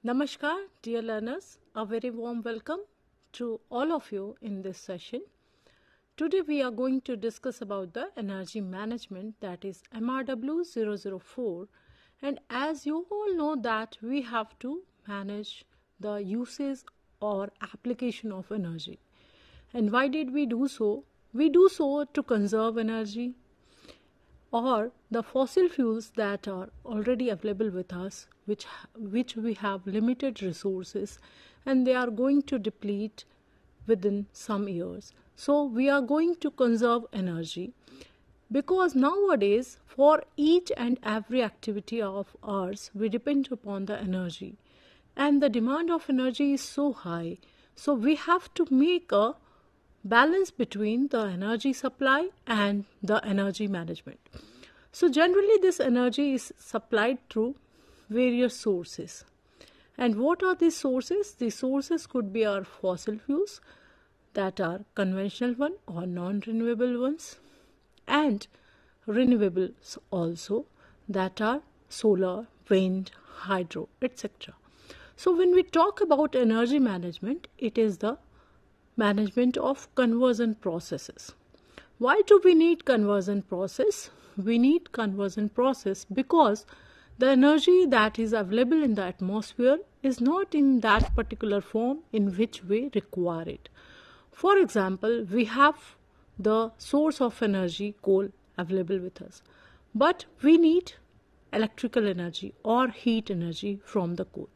Namaskar, dear learners. A very warm welcome to all of you in this session. Today we are going to discuss about the energy management, that is MRW 004, and as you all know that we have to manage the usage or application of energy. And why did we do so? We do so to conserve energy or the fossil fuels that are already available with us, which we have limited resources and they are going to deplete within some years. So we are going to conserve energy because nowadays for each and every activity of ours we depend upon the energy, and the demand of energy is so high. So we have to make a balance between the energy supply and the energy management. So generally this energy is supplied through various sources. And what are these sources? These sources could be our fossil fuels that are conventional one or non-renewable ones, and renewables also that are solar, wind, hydro, etc. So when we talk about energy management, it is the management of conversion processes. Why do we need conversion process? We need conversion process because the energy that is available in the atmosphere is not in that particular form in which we require it. For example, we have the source of energy, coal, available with us, but we need electrical energy or heat energy from the coal.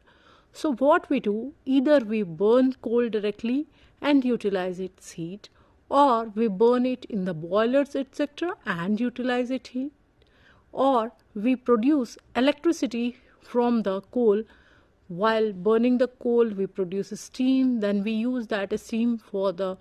So what we do, either we burn coal directly and utilize its heat, or we burn it in the boilers, etc., and utilize its heat, or we produce electricity from the coal. While burning the coal, we produce steam, then we use that steam for the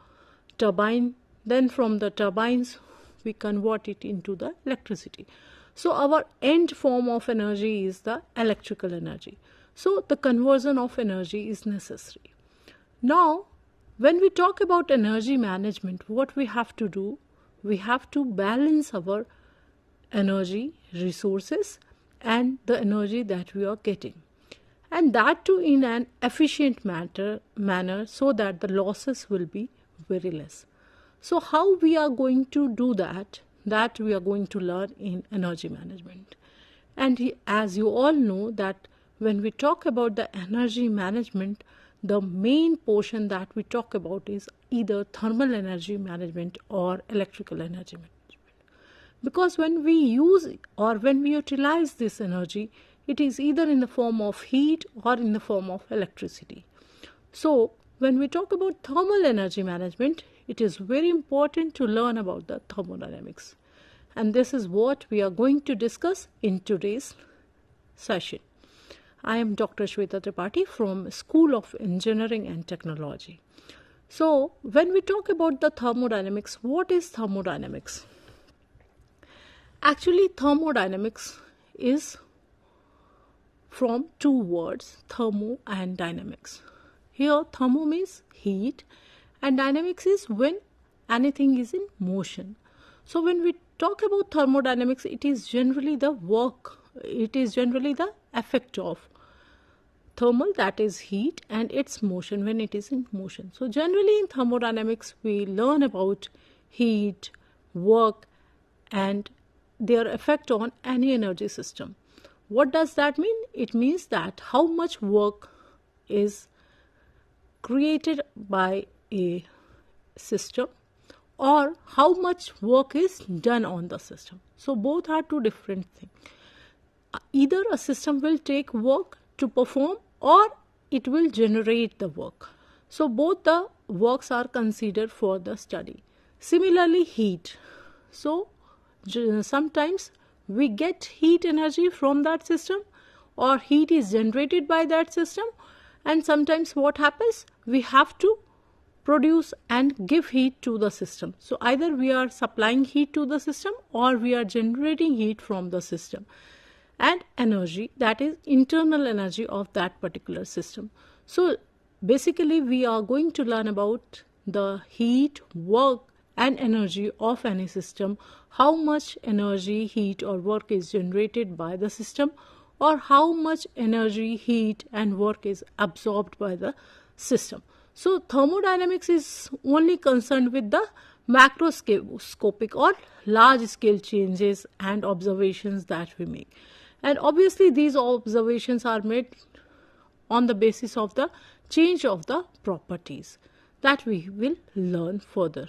turbine, then from the turbines we convert it into the electricity. So our end form of energy is the electrical energy. So the conversion of energy is necessary. Now, when we talk about energy management, what we have to do, we have to balance our energy resources and the energy that we are getting, and that too in an efficient manner so that the losses will be very less. So how we are going to do that we are going to learn in energy management. And as you all know that when we talk about the energy management, the main portion that we talk about is either thermal energy management or electrical energy management. Because when we use or when we utilize this energy, it is either in the form of heat or in the form of electricity. So when we talk about thermal energy management, it is very important to learn about the thermodynamics. And this is what we are going to discuss in today's session. I am Dr. Shweta Tripathi from School of Engineering and Technology. So when we talk about the thermodynamics, what is thermodynamics? Actually, thermodynamics is from two words, thermo and dynamics. Here, thermo means heat and dynamics is when anything is in motion. So when we talk about thermodynamics, it is generally the effect of thermal, that is heat, and its motion when it is in motion. So generally in thermodynamics, we learn about heat, work, and their effect on any energy system. What does that mean? It means that how much work is created by a system or how much work is done on the system. So both are two different things. Either a system will take work to perform or it will generate the work. So both the works are considered for the study. Similarly, heat. So sometimes we get heat energy from that system or heat is generated by that system, and sometimes what happens, we have to produce and give heat to the system. So either we are supplying heat to the system or we are generating heat from the system. And energy, that is internal energy of that particular system. So basically we are going to learn about the heat, work and energy of any system, how much energy, heat or work is generated by the system or how much energy, heat and work is absorbed by the system. So thermodynamics is only concerned with the macroscopic or large scale changes and observations that we make. And obviously these observations are made on the basis of the change of the properties that we will learn further.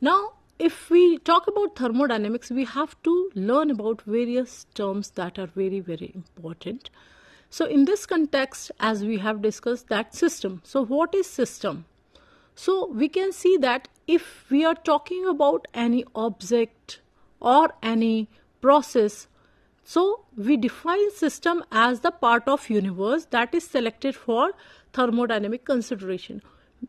Now, if we talk about thermodynamics, we have to learn about various terms that are very, very important. So in this context, as we have discussed, that system. So what is system? So we can see that if we are talking about any object or any process, so we define system as the part of universe that is selected for thermodynamic consideration.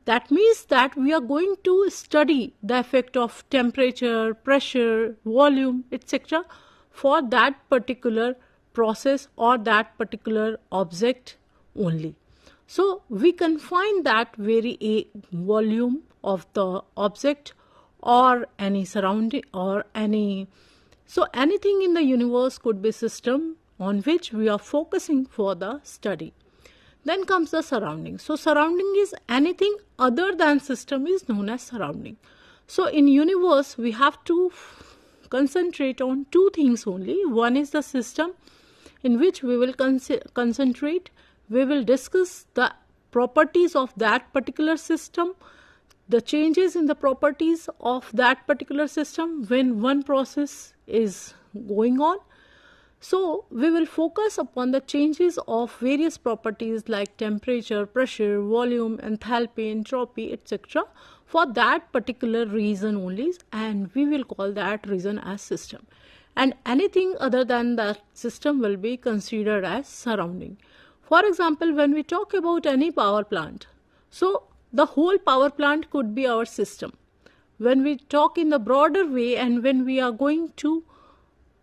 That means that we are going to study the effect of temperature, pressure, volume, etc. for that particular process or that particular object only. So we confine that very volume of the object or any surrounding or any. So anything in the universe could be system on which we are focusing for the study. Then comes the surrounding. So surrounding is anything other than system is known as surrounding. So in universe we have to concentrate on two things only. One is the system in which we will concentrate. We will discuss the properties of that particular system, the changes in the properties of that particular system when one process is going on. So we will focus upon the changes of various properties like temperature, pressure, volume, enthalpy, entropy, etc. for that particular reason only, and we will call that reason as system. And anything other than that system will be considered as surrounding. For example, when we talk about any power plant, so the whole power plant could be our system. When we talk in the broader way and when we are going to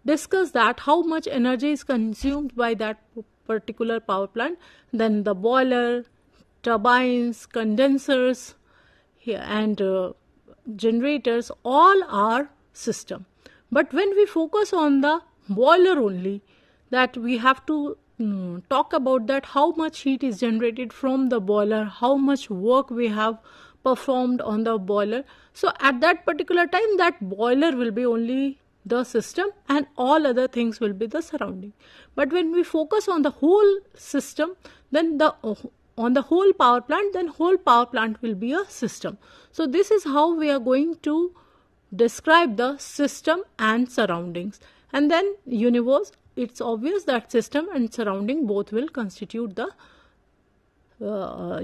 discuss that how much energy is consumed by that particular power plant, then the boiler, turbines, condensers and generators all are system. But when we focus on the boiler only, that we have to talk about that how much heat is generated from the boiler, how much work we have performed on the boiler. So at that particular time that boiler will be only the system and all other things will be the surrounding. But when we focus on the whole system, then on the whole power plant, then whole power plant will be a system. So this is how we are going to describe the system and surroundings. And then universe, it's obvious that system and surrounding both will constitute the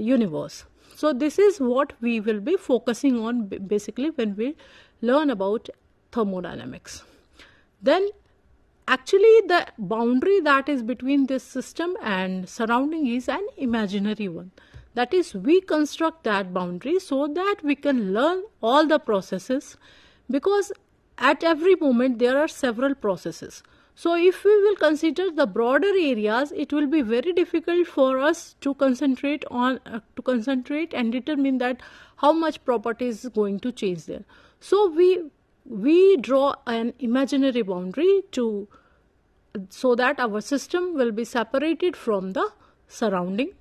universe. So this is what we will be focusing on basically when we learn about thermodynamics. Then actually the boundary that is between this system and surrounding is an imaginary one. That is, we construct that boundary so that we can learn all the processes, because at every moment there are several processes. So if we will consider the broader areas, it will be very difficult for us to concentrate and determine that how much property is going to change there. So we draw an imaginary boundary so that our system will be separated from the surrounding,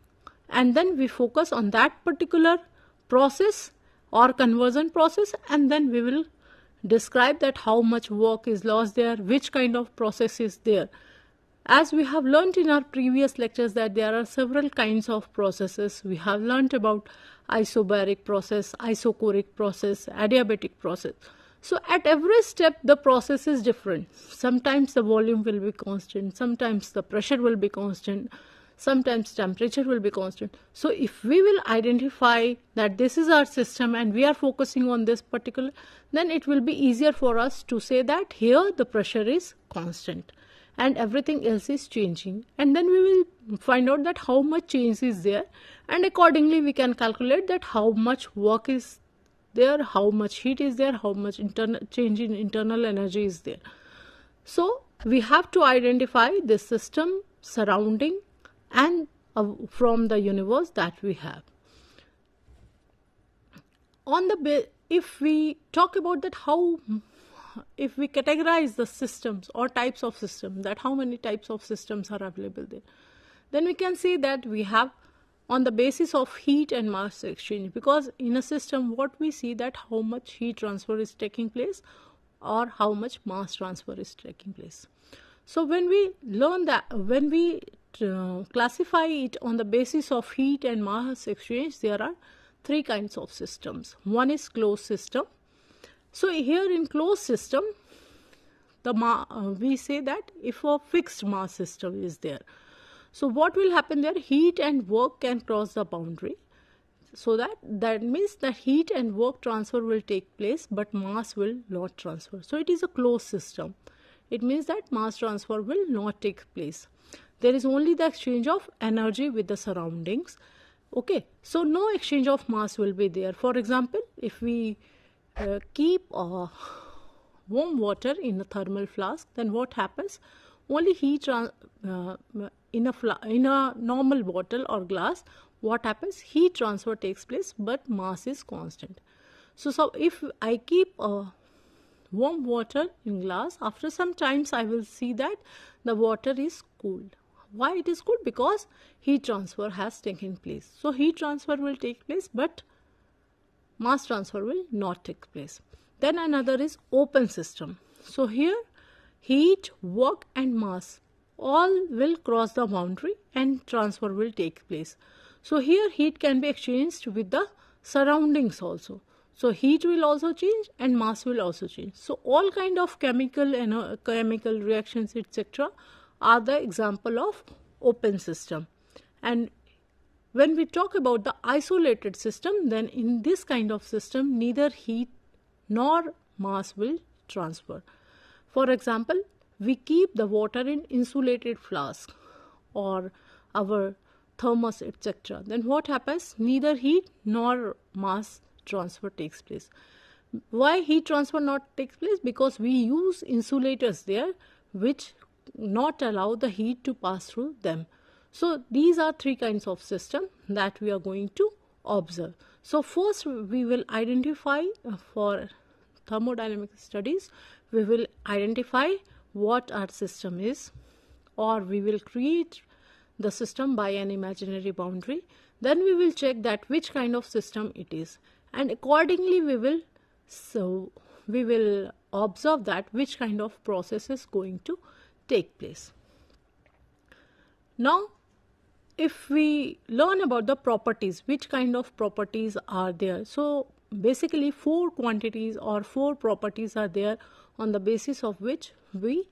and then we focus on that particular process or conversion process, and then we will describe that how much work is lost there, which kind of process is there. As we have learnt in our previous lectures that there are several kinds of processes. We have learnt about isobaric process, isochoric process, adiabatic process. So at every step the process is different. Sometimes the volume will be constant, sometimes the pressure will be constant, sometimes temperature will be constant. So if we will identify that this is our system and we are focusing on this particular, then it will be easier for us to say that here the pressure is constant and everything else is changing, and then we will find out that how much change is there, and accordingly we can calculate that how much work is there, how much heat is there, how much change in internal energy is there. So we have to identify the system, surrounding, and from the universe that we have. If we talk about that if we categorize the systems or types of systems, that how many types of systems are available there, then we can see that we have on the basis of heat and mass exchange, because in a system what we see that how much heat transfer is taking place or how much mass transfer is taking place. So when we learn that, when we classify it on the basis of heat and mass exchange, there are three kinds of systems. One is closed system. So here in closed system, we say that if a fixed mass system is there, so what will happen there? Heat and work can cross the boundary. So that means that heat and work transfer will take place, but mass will not transfer. So it is a closed system. It means that mass transfer will not take place. There is only the exchange of energy with the surroundings. Okay, so no exchange of mass will be there. For example, if we keep warm water in a thermal flask, then what happens? Only heat in a normal bottle or glass, what happens? Heat transfer takes place, but mass is constant. So if I keep warm water in glass, after some times I will see that the water is cooled. Why it is cooled? Because heat transfer has taken place. So heat transfer will take place, but mass transfer will not take place. Then another is open system. So here heat, work and mass all will cross the boundary and transfer will take place. So here heat can be exchanged with the surroundings also. So heat will also change and mass will also change. So all kind of chemical reactions, etc. are the example of open system. And when we talk about the isolated system, then in this kind of system neither heat nor mass will transfer. For example, we keep the water in insulated flask or our thermos, etc. Then what happens? Neither heat nor mass transfer takes place. Why heat transfer not takes place? Because we use insulators there which not allow the heat to pass through them. So these are three kinds of system that we are going to observe. So first we will identify for thermodynamic studies, we will identify what our system is, or we will create the system by an imaginary boundary. Then we will check that which kind of system it is, and accordingly we will observe that which kind of process is going to take place. Now if we learn about the properties, which kind of properties are there? So basically 4 quantities or 4 properties are there on the basis of which we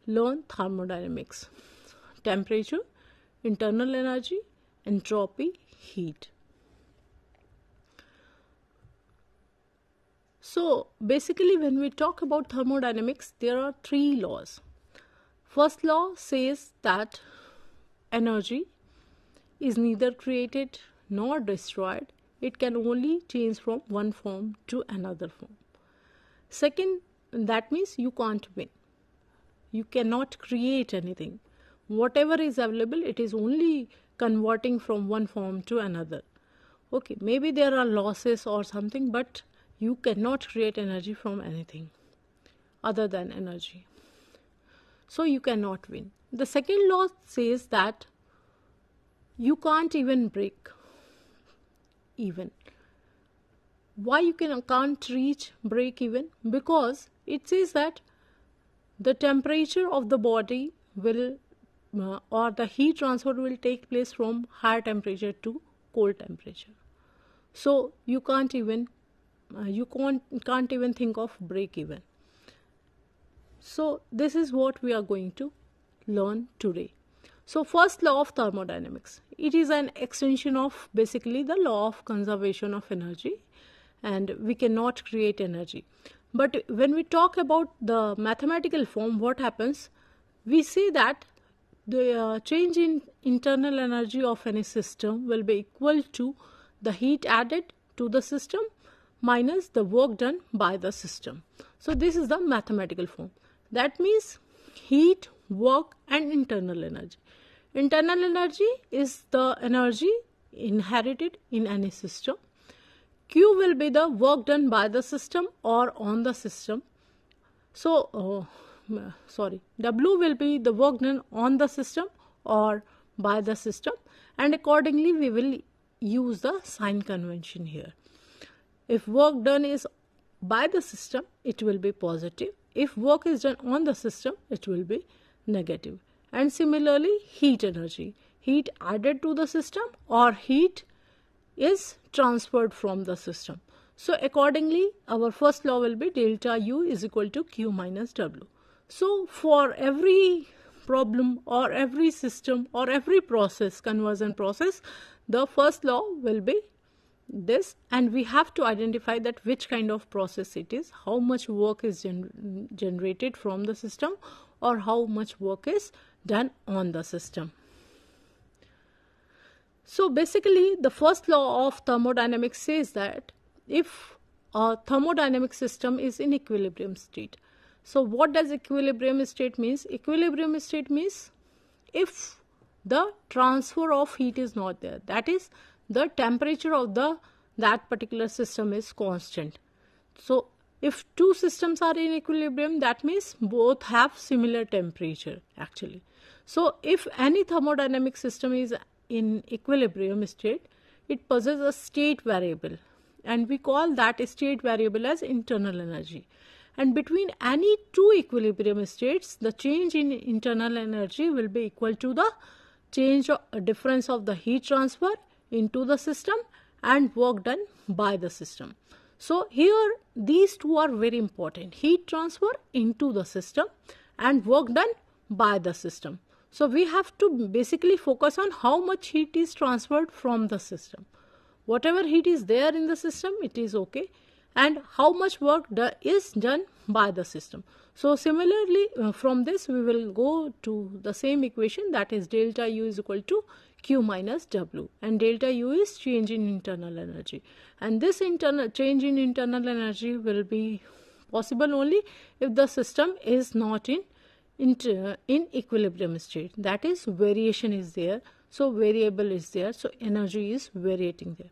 learn thermodynamics: temperature, internal energy, entropy, heat. So basically when we talk about thermodynamics, there are 3 laws. First law says that energy is neither created nor destroyed. It can only change from one form to another form. Second, that means you can't win. You cannot create anything. Whatever is available, it is only converting from one form to another. Okay, maybe there are losses or something, but you cannot create energy from anything other than energy. So you cannot win. The second law says that you can't even break even. Why you can't reach break even? Because it says that the temperature of the body will or the heat transfer will take place from higher temperature to cold temperature. So you can't even think of break even. So this is what we are going to learn today. So first law of thermodynamics, it is an extension of basically the law of conservation of energy, and we cannot create energy. But when we talk about the mathematical form, what happens? We say that the change in internal energy of any system will be equal to the heat added to the system minus the work done by the system. So this is the mathematical form. That means heat, work and internal energy. Internal energy is the energy inherited in any system. Q will be the work done by the system or on the system. So W will be the work done on the system or by the system, and accordingly we will use the sign convention here. If work done is by the system, it will be positive. If work is done on the system, it will be negative. And similarly, heat energy. Heat added to the system or heat is transferred from the system. So accordingly, our first law will be delta U is equal to Q minus W. So for every problem or every system or every process, conversion process, the first law will be this, and we have to identify that which kind of process it is, how much work is generated from the system or how much work is done on the system. So basically the first law of thermodynamics says that if a thermodynamic system is in equilibrium state. So what does equilibrium state means? Equilibrium state means if the transfer of heat is not there, that is the temperature of that particular system is constant. So if two systems are in equilibrium, that means both have similar temperature actually. So if any thermodynamic system is in equilibrium state, it possesses a state variable, and we call that state variable as internal energy. And between any two equilibrium states, the change in internal energy will be equal to the change or difference of the heat transfer into the system and work done by the system. So here these two are very important: heat transfer into the system and work done by the system. So we have to basically focus on how much heat is transferred from the system. Whatever heat is there in the system, it is okay, and how much work is done by the system. So similarly, from this we will go to the same equation, that is delta U is equal to Q minus W, and delta U is change in internal energy, and this internal change in internal energy will be possible only if the system is not in equilibrium state, that is variation is there, so variable is there, so energy is varying there.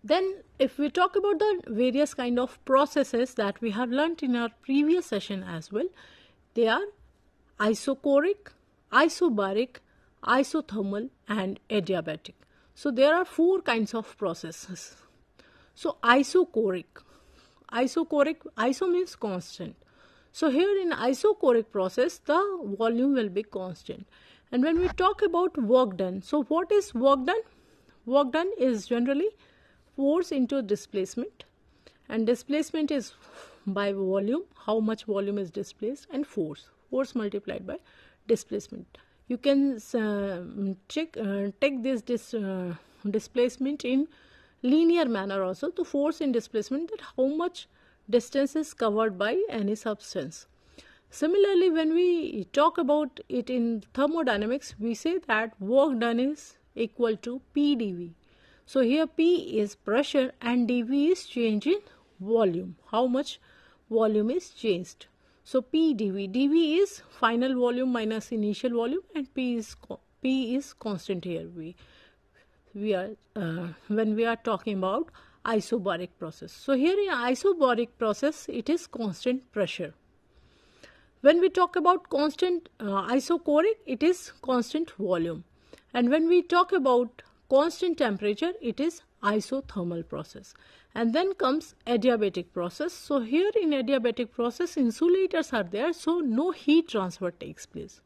Then if we talk about the various kind of processes that we have learnt in our previous session as well, they are isochoric, isobaric, isothermal and adiabatic. So there are four kinds of processes. So isochoric, iso means constant. So here in isochoric process, the volume will be constant. And when we talk about work done, so what is work done? Work done is generally force into displacement, and displacement is by volume, how much volume is displaced, and force multiplied by displacement. You can take this displacement in linear manner also, to force in displacement, that how much distance is covered by any substance. Similarly, when we talk about it in thermodynamics, we say that work done is equal to P dV. So here P is pressure and dV is change in volume, how much volume is changed. So P dV, dV is final volume minus initial volume, and P is constant here. We are when we are talking about isobaric process. So here in isobaric process, it is constant pressure. When we talk about constant isochoric, it is constant volume, and when we talk about constant temperature, it is isothermal process. And then comes adiabatic process. So here in adiabatic process, insulators are there, so no heat transfer takes place.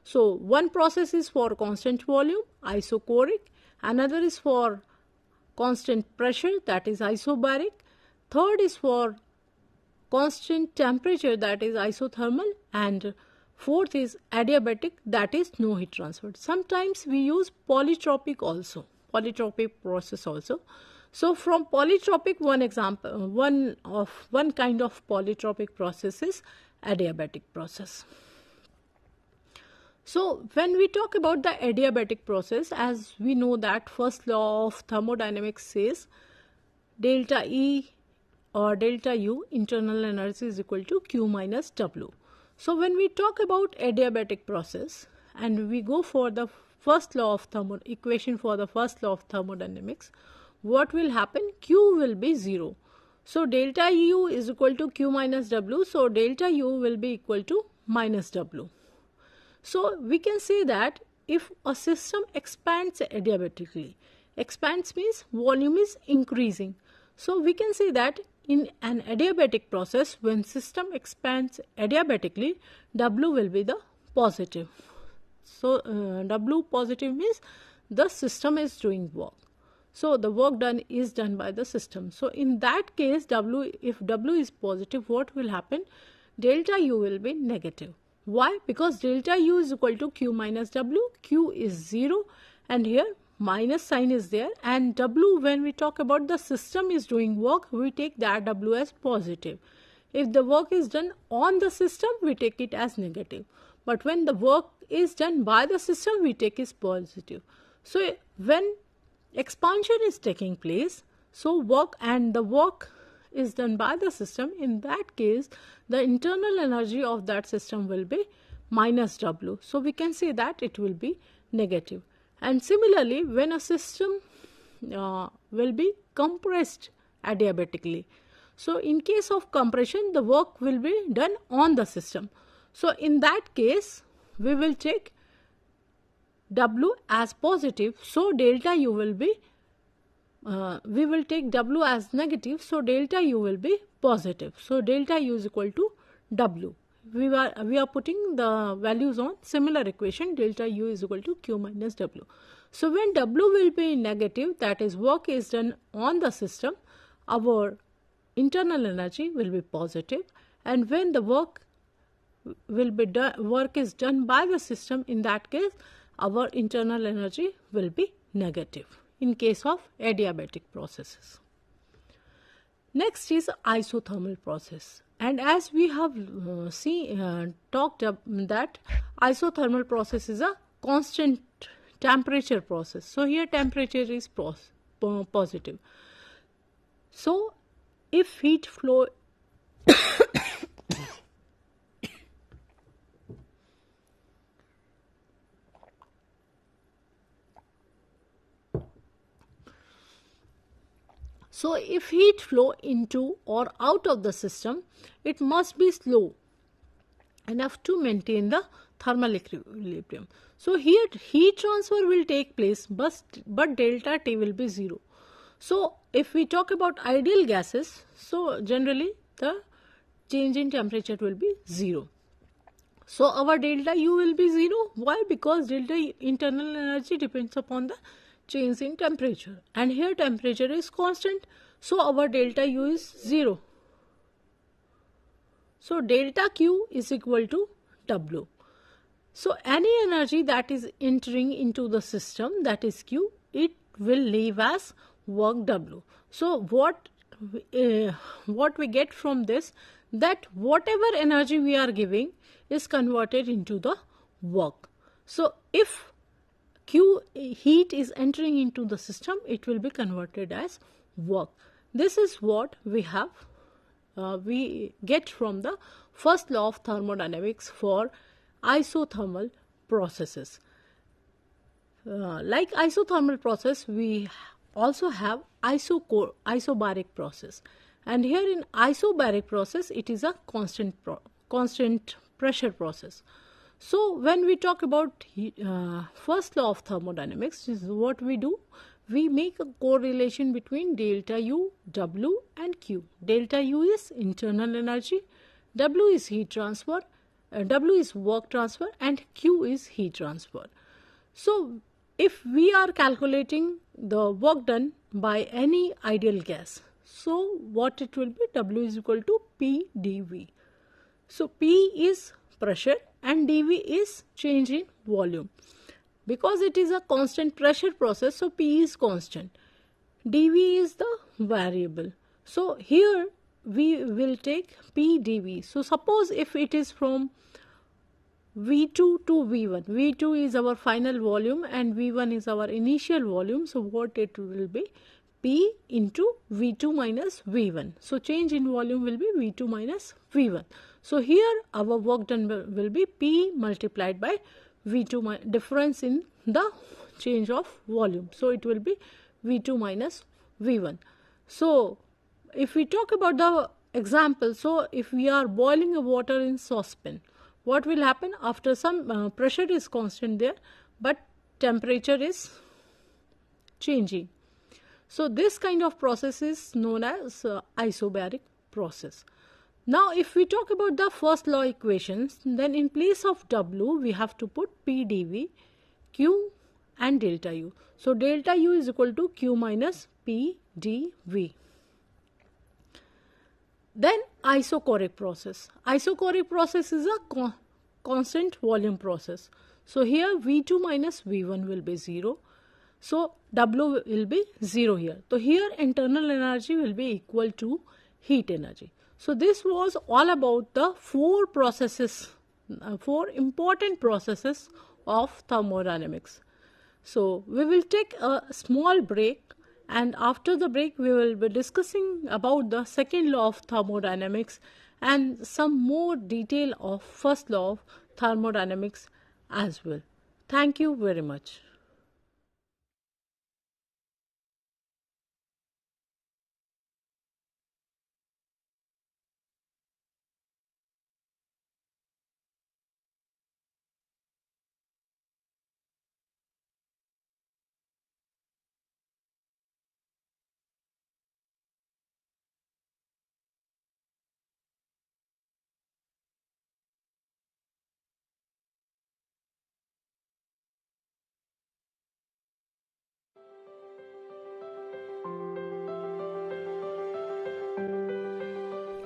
So one process is for constant volume, isochoric, another is for constant pressure, that is isobaric, third is for constant temperature, that is isothermal, and fourth is adiabatic, that is no heat transfer. Sometimes we use polytropic also, polytropic process also. So from polytropic, one kind of polytropic process is adiabatic process. So when we talk about the adiabatic process, as we know that first law of thermodynamics says delta E or delta U, internal energy, is equal to Q minus W. So when we talk about adiabatic process and we go for the first law of equation for the first law of thermodynamics, what will happen? Q will be 0. So delta U is equal to Q minus W. So delta U will be equal to minus W. So we can say that if a system expands adiabatically, expands means volume is increasing. So we can say that in an adiabatic process, when system expands adiabatically, W will be the positive. So W positive means the system is doing work. So the work done is done by the system. So in that case, if W is positive, what will happen? Delta U will be negative. Why? Because delta U is equal to Q minus W. Q is 0 and here minus sign is there, and W, when we talk about the system is doing work, we take that W as positive. If the work is done on the system, we take it as negative. But when the work is done by the system, we take it positive. So when expansion is taking place, so the work is done by the system, in that case the internal energy of that system will be minus W. So we can say that it will be negative. And similarly, when a system will be compressed adiabatically, so in case of compression, the work will be done on the system. So in that case, we will take W as positive. So delta U will be, we will take W as negative. So delta U will be positive. So delta U is equal to W. We are putting the values on similar equation. Delta U is equal to Q minus W. So when W will be negative, that is work is done on the system, our internal energy will be positive. And when the work is done by the system, in that case our internal energy will be negative in case of adiabatic processes. Next is isothermal process, and as we have talked that isothermal process is a constant temperature process. So here temperature is positive. So if heat flow So if heat flow into or out of the system, it must be slow enough to maintain the thermal equilibrium. So here heat transfer will take place, but delta T will be 0. So if we talk about ideal gases, so generally the change in temperature will be 0. So our delta U will be 0. Why? Because delta internal energy depends upon the change in temperature, and here temperature is constant, so our delta U is 0. So delta Q is equal to W. So any energy that is entering into the system, that is Q, it will leave as work W. So what we get from this, that whatever energy we are giving is converted into the work. So if heat is entering into the system, it will be converted as work. This is what we have we get from the first law of thermodynamics for isothermal processes. Like isothermal process, we also have isobaric process, and here in isobaric process it is a constant pressure process. So when we talk about first law of thermodynamics, is what we do, we make a correlation between delta U, W and Q. Delta U is internal energy, W is heat transfer, W is work transfer, and Q is heat transfer. So if we are calculating the work done by any ideal gas, so what it will be, W is equal to P dV. So P is pressure and dV is change in volume. Because it is a constant pressure process, so P is constant. dV is the variable. So here we will take P dV. So suppose if it is from V2 to V1. V2 is our final volume and V1 is our initial volume. So what it will be? P into V2 minus V1. So change in volume will be V2 minus V1. So here our work done will be P multiplied by V2 difference in the change of volume. So it will be V2 minus V1. So If we talk about the example, so if we are boiling a water in saucepan, what will happen after some pressure is constant there, but temperature is changing. So this kind of process is known as isobaric process. Now if we talk about the first law equations, then in place of W we have to put P dV, Q and delta U. So delta U is equal to Q minus P dV. Then isochoric process. Isochoric process is a constant volume process. So here V2 minus V1 will be 0. So W will be 0 here. So here internal energy will be equal to heat energy. So this was all about the four important processes of thermodynamics. So we will take a small break, and after the break we will be discussing about the second law of thermodynamics and some more detail of first law of thermodynamics as well. Thank you very much.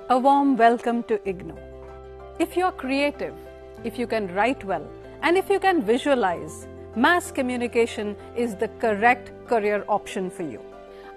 A warm welcome to IGNOU. If you are creative, if you can write well, and if you can visualize, mass communication is the correct career option for you.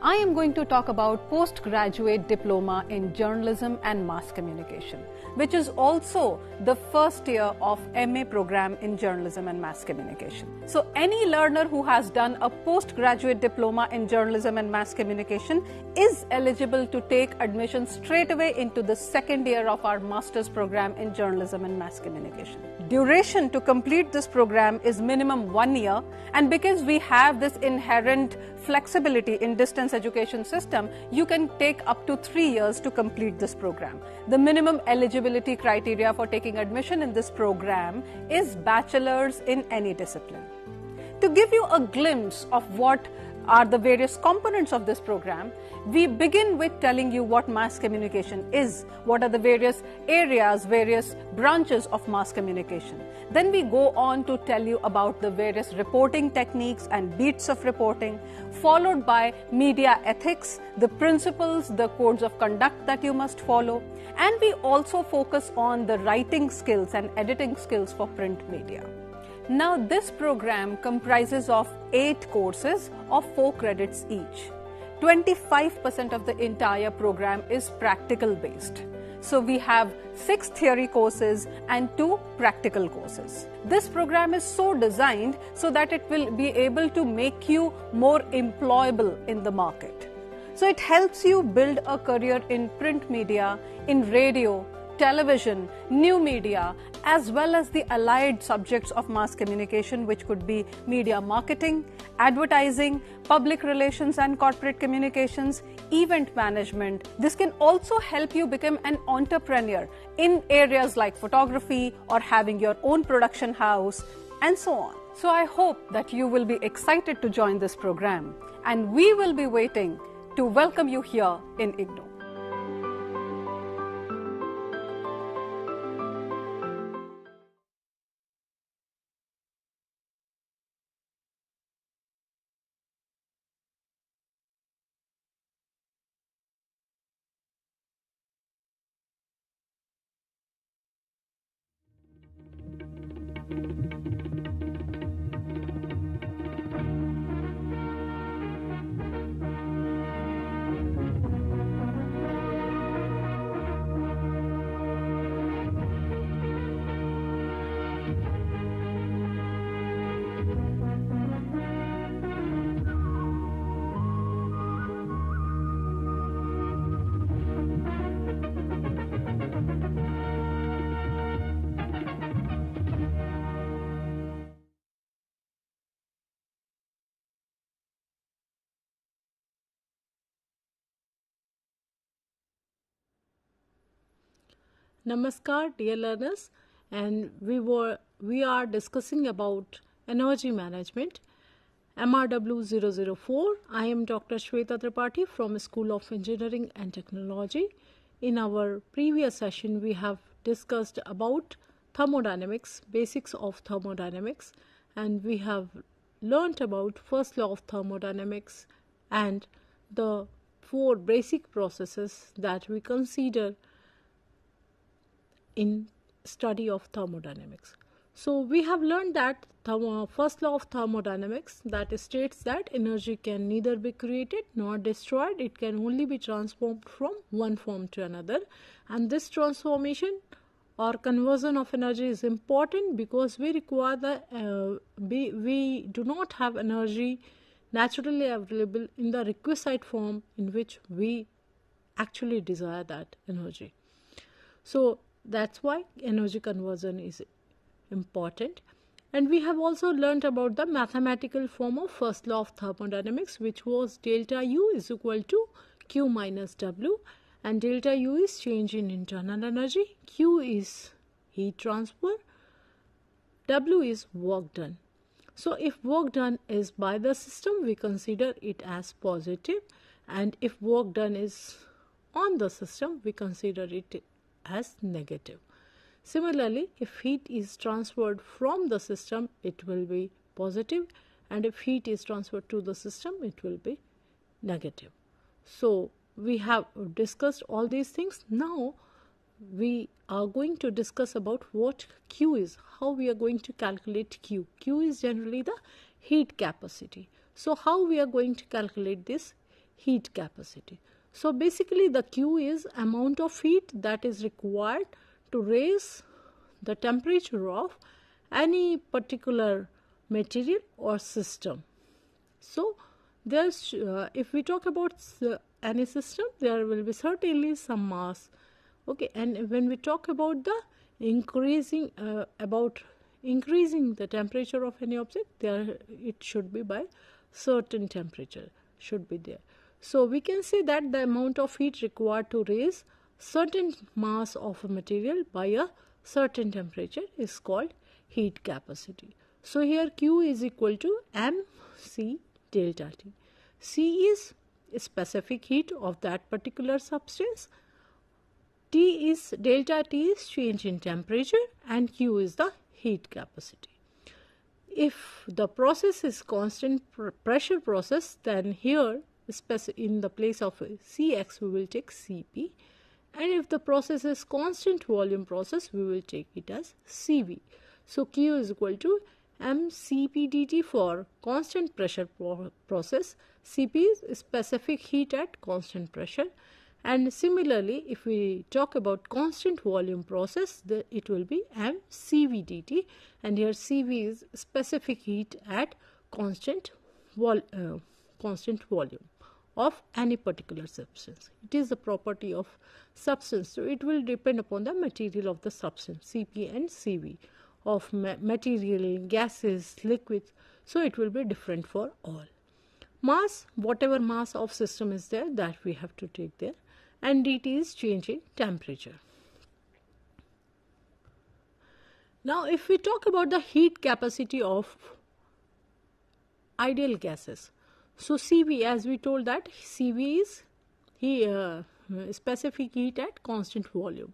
I am going to talk about postgraduate diploma in journalism and mass communication, which is also the first year of MA program in journalism and mass communication. So any learner who has done a postgraduate diploma in journalism and mass communication is eligible to take admission straight away into the second year of our master's program in journalism and mass communication. Duration to complete this program is minimum 1 year, and because we have this inherent flexibility in distance education system, you can take up to 3 years to complete this program. The minimum eligibility criteria for taking admission in this program is bachelor's in any discipline. To give you a glimpse of what are the various components of this program, we begin with telling you what mass communication is, what are the various areas, various branches of mass communication. Then we go on to tell you about the various reporting techniques and beats of reporting, followed by media ethics, the principles, the codes of conduct that you must follow, and we also focus on the writing skills and editing skills for print media. Now this program comprises of 8 courses of 4 credits each. 25% of the entire program is practical based. So we have 6 theory courses and 2 practical courses. This program is so designed so that it will be able to make you more employable in the market. So it helps you build a career in print media, in radio, television, new media, as well as the allied subjects of mass communication, which could be media marketing, advertising, public relations and corporate communications, event management. This can also help you become an entrepreneur in areas like photography or having your own production house and so on. So I hope that you will be excited to join this program, and we will be waiting to welcome you here in IGNOU. Namaskar, dear learners, and we are discussing about energy management, MRW 004. I am Dr. Shweta Tripathi from School of Engineering and Technology. In our previous session, we have discussed about thermodynamics, basics of thermodynamics, and we have learnt about first law of thermodynamics and the 4 basic processes that we consider in study of thermodynamics. So we have learned that first law of thermodynamics that states that energy can neither be created nor destroyed. It can only be transformed from one form to another, and this transformation or conversion of energy is important because we require we do not have energy naturally available in the requisite form in which we actually desire that energy. So that's why energy conversion is important. And we have also learnt about the mathematical form of first law of thermodynamics, which was delta U is equal to Q minus W, and delta U is change in internal energy, Q is heat transfer, W is work done. So if work done is by the system, we consider it as positive, and if work done is on the system, we consider it as negative. Similarly, if heat is transferred from the system, it will be positive, and if heat is transferred to the system, it will be negative. So we have discussed all these things. Now we are going to discuss about what Q is, how we are going to calculate Q. Q is generally the heat capacity. So how we are going to calculate this heat capacity? So basically the Q is amount of heat that is required to raise the temperature of any particular material or system. So there's if we talk about any system, there will be certainly some mass. Okay, and when we talk about the increasing the temperature of any object, there it should be by certain temperature should be there. So we can say that the amount of heat required to raise certain mass of a material by a certain temperature is called heat capacity. So here Q is equal to mc delta T. C is specific heat of that particular substance. T is delta T is change in temperature, and Q is the heat capacity. If the process is constant pressure process, then here in the place of Cx we will take Cp, and if the process is constant volume process, we will take it as Cv. So Q is equal to mCp dt for constant pressure process. Cp is specific heat at constant pressure, and similarly if we talk about constant volume process, it will be mCv dt, and here Cv is specific heat at constant volume of any particular substance. It is the property of substance, so it will depend upon the material of the substance, Cp and Cv, of material, gases, liquids, so it will be different for all. Mass, whatever mass of system is there, that we have to take there, and dt is change in temperature. Now if we talk about the heat capacity of ideal gases, so Cv, as we told that Cv is specific heat at constant volume.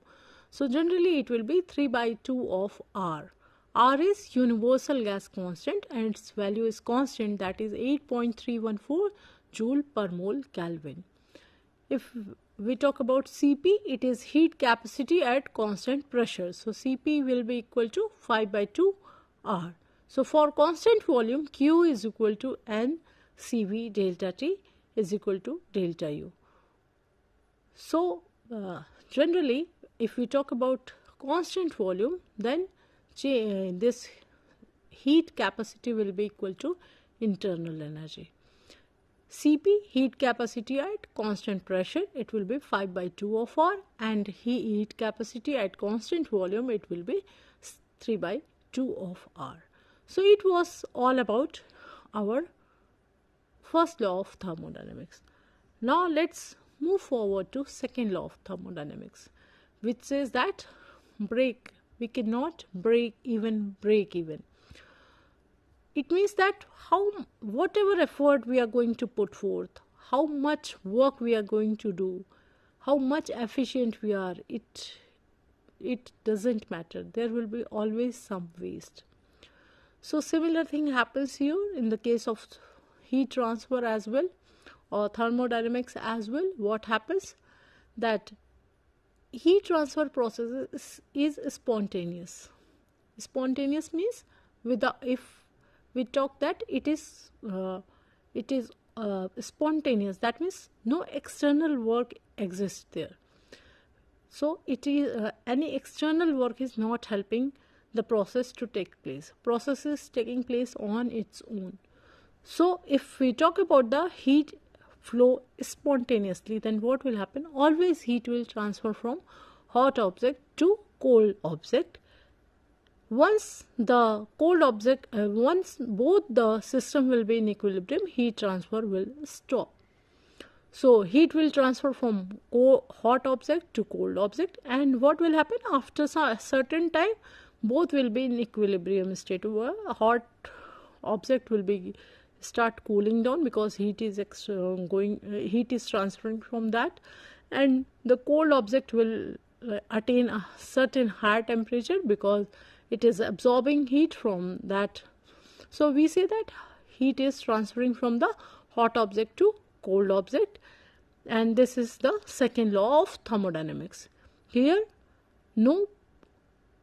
So generally it will be 3/2 of R. R is universal gas constant, and its value is constant, that is 8.314 joule per mole Kelvin. If we talk about Cp, it is heat capacity at constant pressure. So Cp will be equal to 5/2 R. So for constant volume, Q is equal to N Cv delta T is equal to delta U. So generally if we talk about constant volume, then this heat capacity will be equal to internal energy. Cp, heat capacity at constant pressure, it will be 5/2 of R, and heat capacity at constant volume, it will be 3/2 of R. So it was all about our first law of thermodynamics. Now let's move forward to second law of thermodynamics, which says that break. We cannot break even. It means that whatever effort we are going to put forth, how much work we are going to do, how much efficient we are, it doesn't matter. There will be always some waste. So similar thing happens here in the case of heat transfer as well, or thermodynamics as well. What happens? That heat transfer process is spontaneous. Spontaneous means if we talk that it is spontaneous, that means no external work exists there. So it is any external work is not helping the process to take place. Process is taking place on its own. So if we talk about the heat flow spontaneously, then what will happen? Always heat will transfer from hot object to cold object. Once the cold object, once both the system will be in equilibrium, heat transfer will stop. So heat will transfer from hot object to cold object, and what will happen after a certain time? Both will be in equilibrium state. Where a hot object will be start cooling down because heat is transferring from that, and the cold object will attain a certain higher temperature because it is absorbing heat from that. So we say that heat is transferring from the hot object to cold object, and this is the second law of thermodynamics. Here no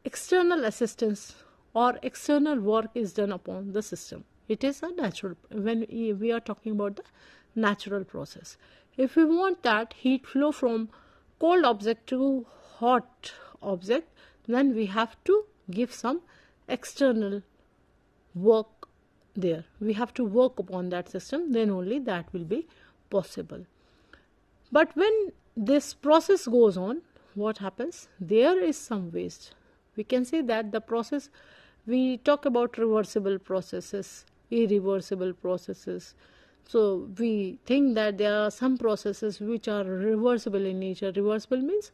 external assistance or external work is done upon the system. It is a natural, when we are talking about the natural process. If we want that heat flow from cold object to hot object, then we have to give some external work there. We have to work upon that system, then only that will be possible. But when this process goes on, what happens? There is some waste. We can say that the process, we talk about reversible processes, irreversible processes. So we think that there are some processes which are reversible in nature. Reversible means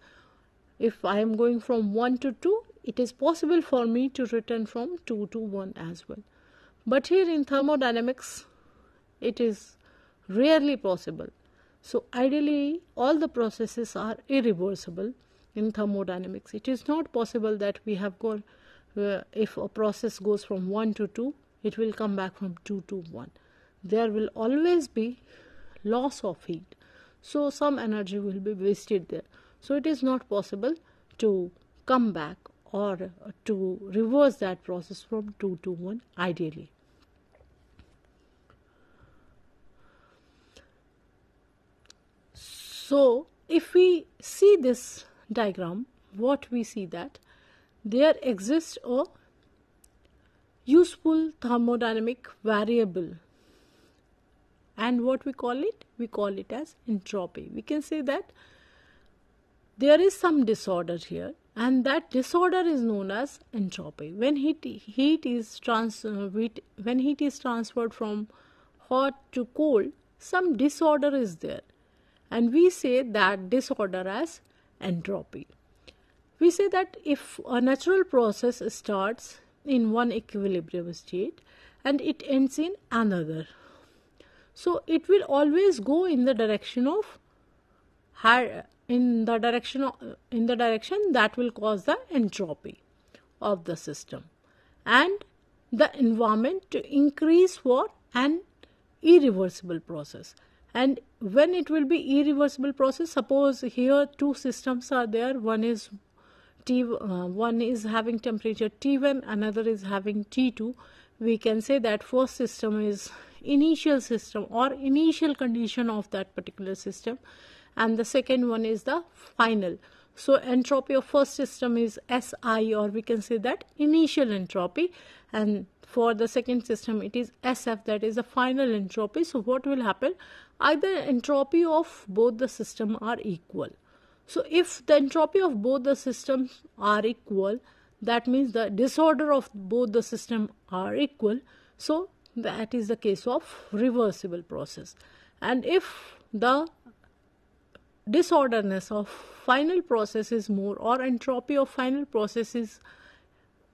if I am going from 1 to 2, it is possible for me to return from 2 to 1 as well. But here in thermodynamics, it is rarely possible. So ideally, all the processes are irreversible in thermodynamics. It is not possible that we have gone, if a process goes from 1 to 2, it will come back from 2 to 1. There will always be loss of heat. So some energy will be wasted there. So it is not possible to come back or to reverse that process from 2 to 1 ideally. So if we see this diagram, what we see that there exists a useful thermodynamic variable, and what we call it? We call it as entropy. We can say that there is some disorder here, and that disorder is known as entropy. When heat is transferred from hot to cold, some disorder is there, and we say that disorder as entropy. We say that if a natural process starts in one equilibrium state and it ends in another, so it will always go in the direction of in the direction that will cause the entropy of the system and the environment to increase for an irreversible process. And when it will be irreversible process, suppose here two systems are there, one is having temperature T1, another is having T2. We can say that first system is initial system or initial condition of that particular system, and the second one is the final. So entropy of first system is SI, or we can say that initial entropy, and for the second system it is SF, that is the final entropy. So what will happen? Either entropy of both the system are equal. So if the entropy of both the systems are equal, that means the disorder of both the system are equal. So that is the case of reversible process. And if the disorderness of final process is more, or entropy of final process is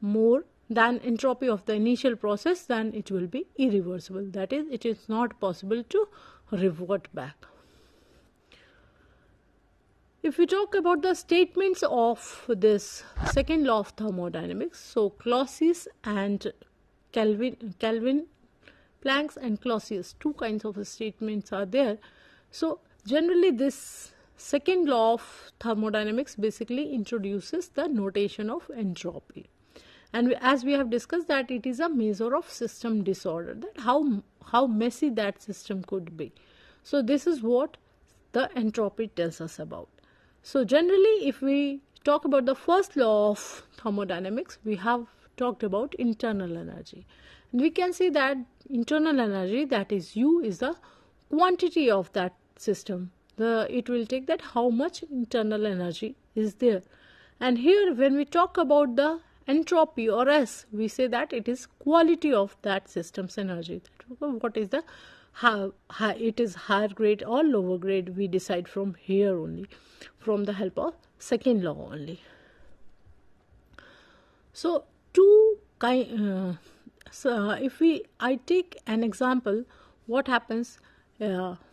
more than entropy of the initial process, then it will be irreversible. That is, it is not possible to revert back. If we talk about the statements of this second law of thermodynamics, so Clausius and Kelvin, Planck's and Clausius, two kinds of statements are there. So generally this second law of thermodynamics basically introduces the notation of entropy. And as we have discussed, that it is a measure of system disorder, that how messy that system could be. So this is what the entropy tells us about. So generally, if we talk about the first law of thermodynamics, we have talked about internal energy. And we can see that internal energy, that is U, is the quantity of that system. It will take that how much internal energy is there. And here when we talk about the entropy or S, we say that it is quality of that system's energy. What is the it is higher grade or lower grade, we decide from here only, from the help of second law only. So if I take an example, what happens,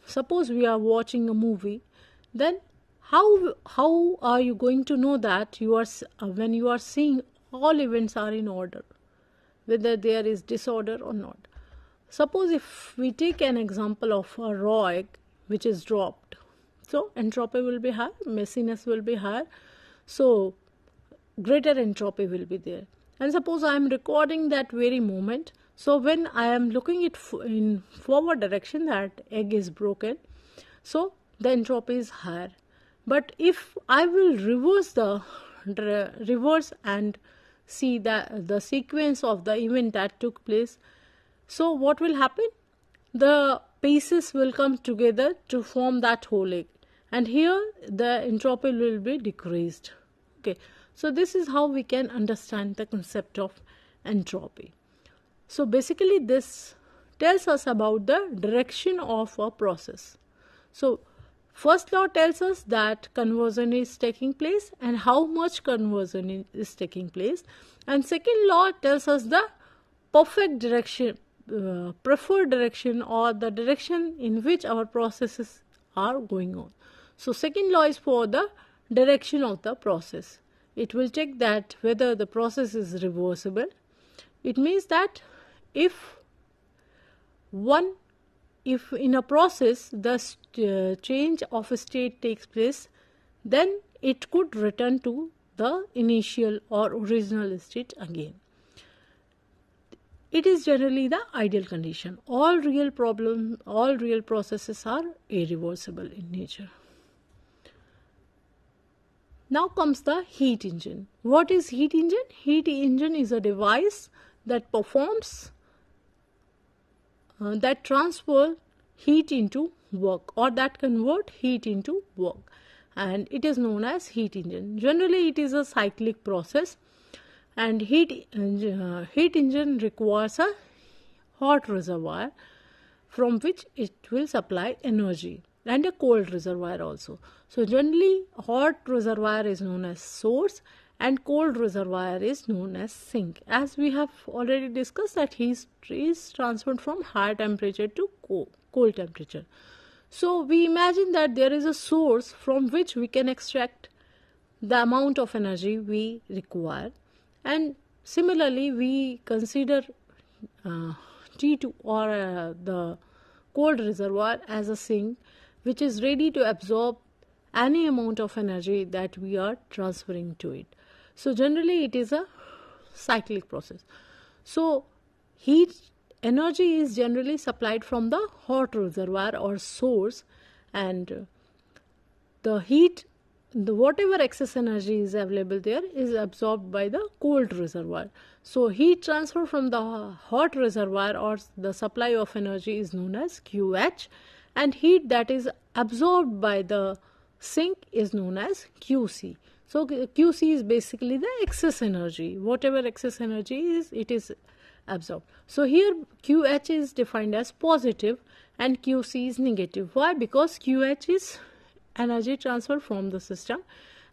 suppose we are watching a movie, then how are you going to know that you are when you are seeing all events are in order, whether there is disorder or not? Suppose if we take an example of a raw egg which is dropped, so entropy will be high, messiness will be higher, so greater entropy will be there. And suppose I am recording that very moment, so when I am looking it in forward direction, that egg is broken, so the entropy is higher. But if I will reverse and see the sequence of the event that took place, so what will happen? The pieces will come together to form that whole egg, and here the entropy will be decreased. Okay, so this is how we can understand the concept of entropy. So basically this tells us about the direction of a process. So first law tells us that conversion is taking place and how much conversion is taking place, and second law tells us the perfect direction, preferred direction, or the direction in which our processes are going on. So second law is for the direction of the process. It will check that whether the process is reversible. It means that if in a process the change of a state takes place, then it could return to the initial or original state again. It is generally the ideal condition. All real processes are irreversible in nature. Now comes the heat engine. What is heat engine? Heat engine is a device that performs that transfer heat into work, or that convert heat into work, and it is known as heat engine. Generally it is a cyclic process, and heat engine requires a hot reservoir from which it will supply energy, and a cold reservoir also. So generally hot reservoir is known as source and cold reservoir is known as sink. As we have already discussed that heat is transferred from high temperature to cold temperature. So we imagine that there is a source from which we can extract the amount of energy we require, and similarly we consider T2 or the cold reservoir as a sink which is ready to absorb any amount of energy that we are transferring to it. So generally it is a cyclic process. So heat energy is generally supplied from the hot reservoir or source, and whatever excess energy is available there is absorbed by the cold reservoir. So heat transfer from the hot reservoir or the supply of energy is known as QH, and heat that is absorbed by the sink is known as QC. So QC is basically the excess energy. Whatever excess energy is, it is absorbed. So here QH is defined as positive and QC is negative. Why? Because QH is energy transfer from the system,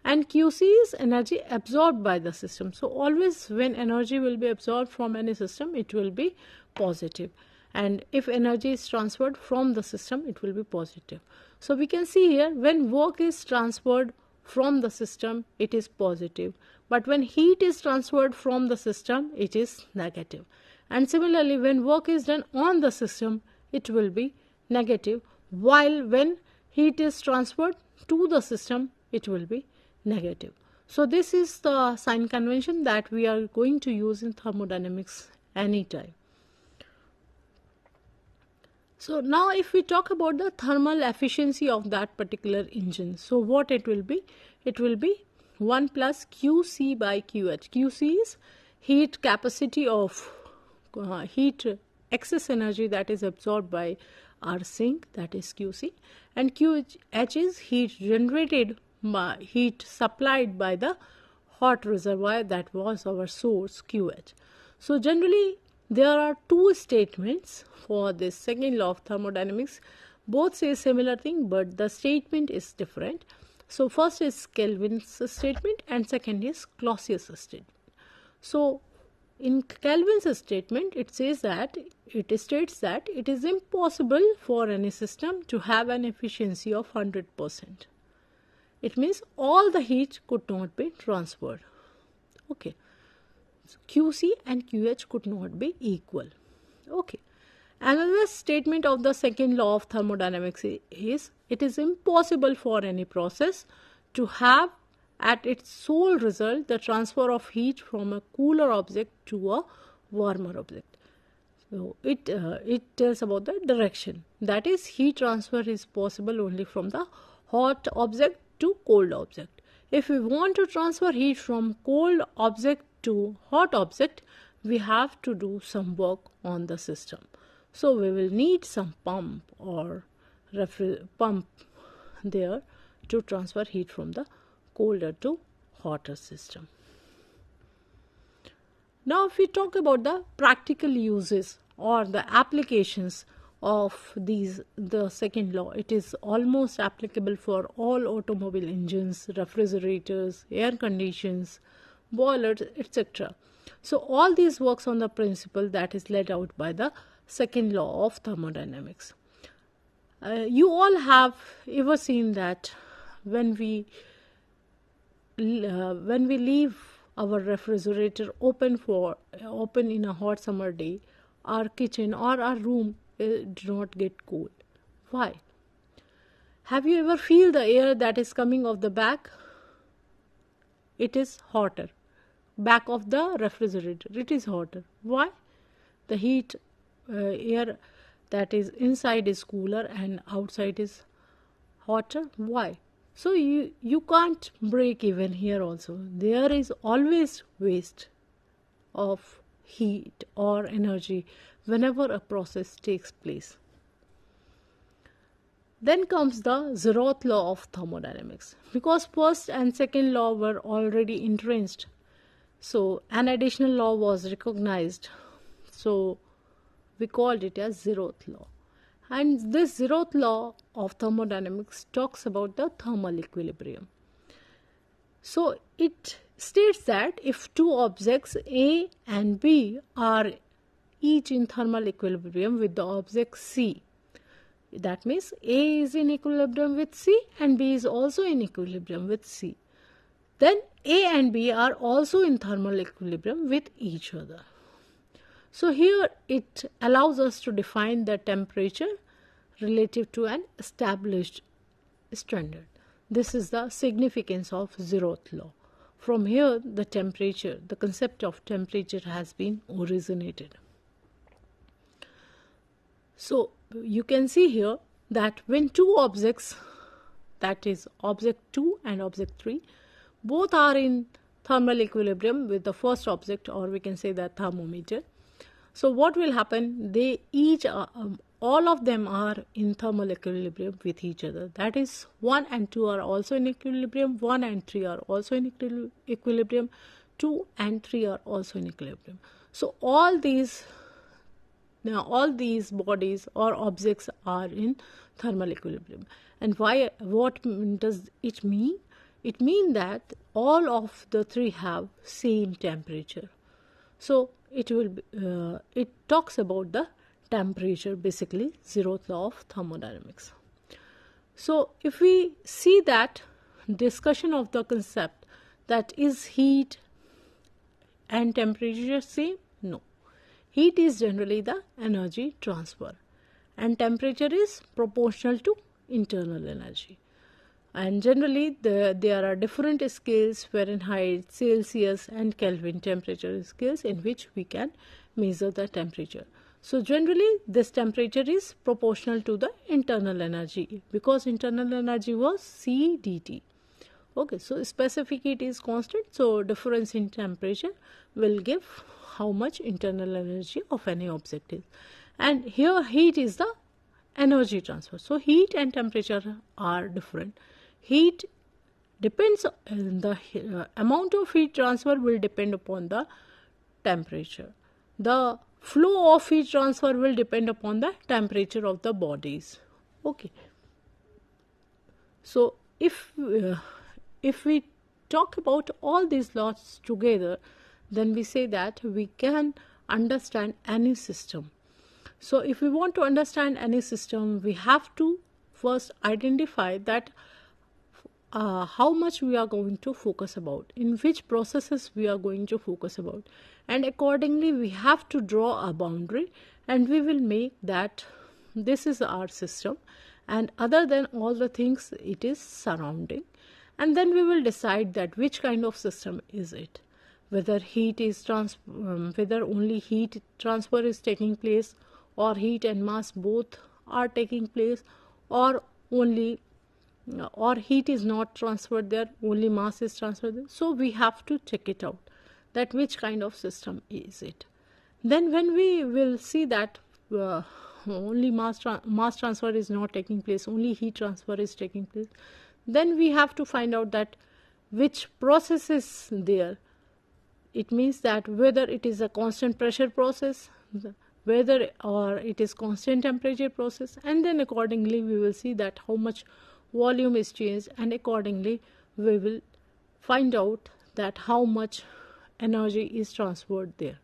and QC is energy absorbed by the system. So always when energy will be absorbed from any system, it will be positive, and if energy is transferred from the system, it will be positive. So we can see here, when work is transferred from the system, it is positive, but when heat is transferred from the system, it is negative. And similarly, when work is done on the system, it will be negative, while when heat is transferred to the system, it will be negative. So this is the sign convention that we are going to use in thermodynamics anytime. So now if we talk about the thermal efficiency of that particular engine, so what it will be? It will be 1 plus QC by QH. QC is heat capacity of heat excess energy that is absorbed by our sink, that is QC, and QH is heat generated by heat supplied by the hot reservoir, that was our source QH. So generally there are two statements for this second law of thermodynamics. Both say similar thing, but the statement is different. So first is Kelvin's statement and second is Clausius' statement. So in Kelvin's statement, it states that it is impossible for any system to have an efficiency of 100%. It means all the heat could not be transferred. Okay. So QC and QH could not be equal. Okay. Another statement of the second law of thermodynamics is it is impossible for any process to have at its sole result the transfer of heat from a cooler object to a warmer object. So it tells about the direction. That is, heat transfer is possible only from the hot object to cold object. If we want to transfer heat from cold object to hot object, we have to do some work on the system. So we will need some pump or pump there to transfer heat from the colder to hotter system. Now if we talk about the practical uses or the applications of the second law, it is almost applicable for all automobile engines, refrigerators, air conditions, boilers, etc. So all these works on the principle that is laid out by the second law of thermodynamics. You all have ever seen that when we leave our refrigerator open in a hot summer day, our kitchen or our room do not get cold. Why? Have you ever feel the air that is coming off the back? It is hotter. Back of the refrigerator, it is hotter. Why? The heat air that is inside is cooler and outside is hotter. Why? So you can't break even here also. There is always waste of heat or energy whenever a process takes place. Then comes the zeroth law of thermodynamics. Because first and second law were already entrenched, so an additional law was recognized. So we called it as zeroth law. And this zeroth law of thermodynamics talks about the thermal equilibrium. So it states that if two objects A and B are each in thermal equilibrium with the object C, that means A is in equilibrium with C and B is also in equilibrium with C, then A and B are also in thermal equilibrium with each other. So here it allows us to define the temperature relative to an established standard. This is the significance of zeroth law. From here the temperature, the concept of temperature has been originated. So you can see here that when two objects, that is object 2 and object 3, both are in thermal equilibrium with the first object, or we can say the thermometer. So what will happen? They each all of them are in thermal equilibrium with each other. That is 1 and 2 are also in equilibrium, 1 and 3 are also in equilibrium, 2 and 3 are also in equilibrium. So all these Now, all these bodies or objects are in thermal equilibrium. And why? What does it mean? It means that all of the three have same temperature. So it talks about the temperature, basically zeroth law of thermodynamics. So if we see that discussion of the concept, that is heat and temperature same? No. Heat is generally the energy transfer and temperature is proportional to internal energy. And generally there are different scales, Fahrenheit, Celsius and Kelvin temperature scales, in which we can measure the temperature. So generally this temperature is proportional to the internal energy, because internal energy was C dt. Okay, so specific heat is constant, so difference in temperature will give how much internal energy of any object is. And here heat is the energy transfer. So heat and temperature are different. Heat depends, the amount of heat transfer will depend upon the temperature. The flow of heat transfer will depend upon the temperature of the bodies. Okay. So if we talk about all these laws together, then we say that we can understand any system. So if we want to understand any system, we have to first identify that how much we are going to focus about, in which processes we are going to focus about, and accordingly we have to draw a boundary, and we will make that this is our system, and other than all the things it is surrounding, and then we will decide that which kind of system is it, whether heat is whether only heat transfer is taking place, or heat and mass both are taking place, or heat is not transferred there, only mass is transferred there. So we have to check it out, that which kind of system is it. Then when we will see that only mass transfer is not taking place, only heat transfer is taking place, then we have to find out that which process is there. It means that whether it is a constant pressure process, whether or it is constant temperature process, and then accordingly we will see that how much volume is changed, and accordingly we will find out that how much energy is transferred there.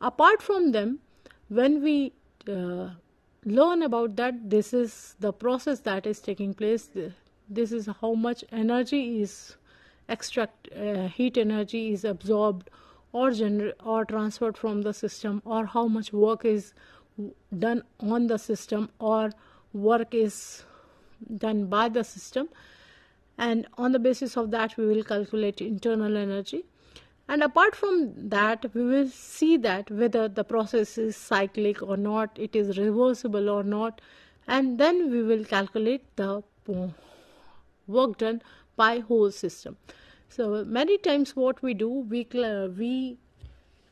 Apart from them, when we learn about that this is the process that is taking place, this is how much energy is heat energy is absorbed or transferred from the system, or how much work is done on the system or work is done by the system, and on the basis of that we will calculate internal energy. And apart from that, we will see that whether the process is cyclic or not, it is reversible or not, and then we will calculate the work done by whole system. So many times what we do, we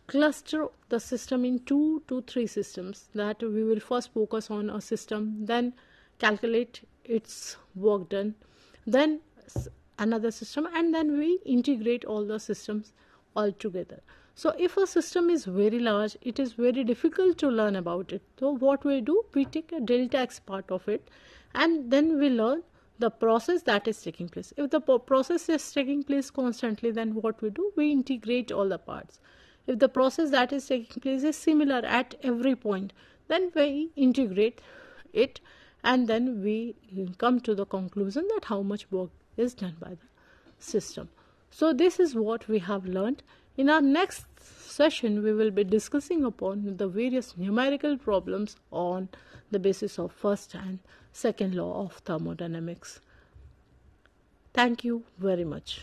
cluster the system in 2 to 3 systems, that we will first focus on a system, then calculate its work done, then another system, and then we integrate all the systems all together. So if a system is very large, it is very difficult to learn about it. So what we do, we take a delta x part of it, and then we learn the process that is taking place. If the process is taking place constantly, then what we do, we integrate all the parts. If the process that is taking place is similar at every point, then we integrate it, and then we come to the conclusion that how much work is done by the system. So this is what we have learned. In our next session, we will be discussing upon the various numerical problems on the basis of first and second law of thermodynamics. Thank you very much.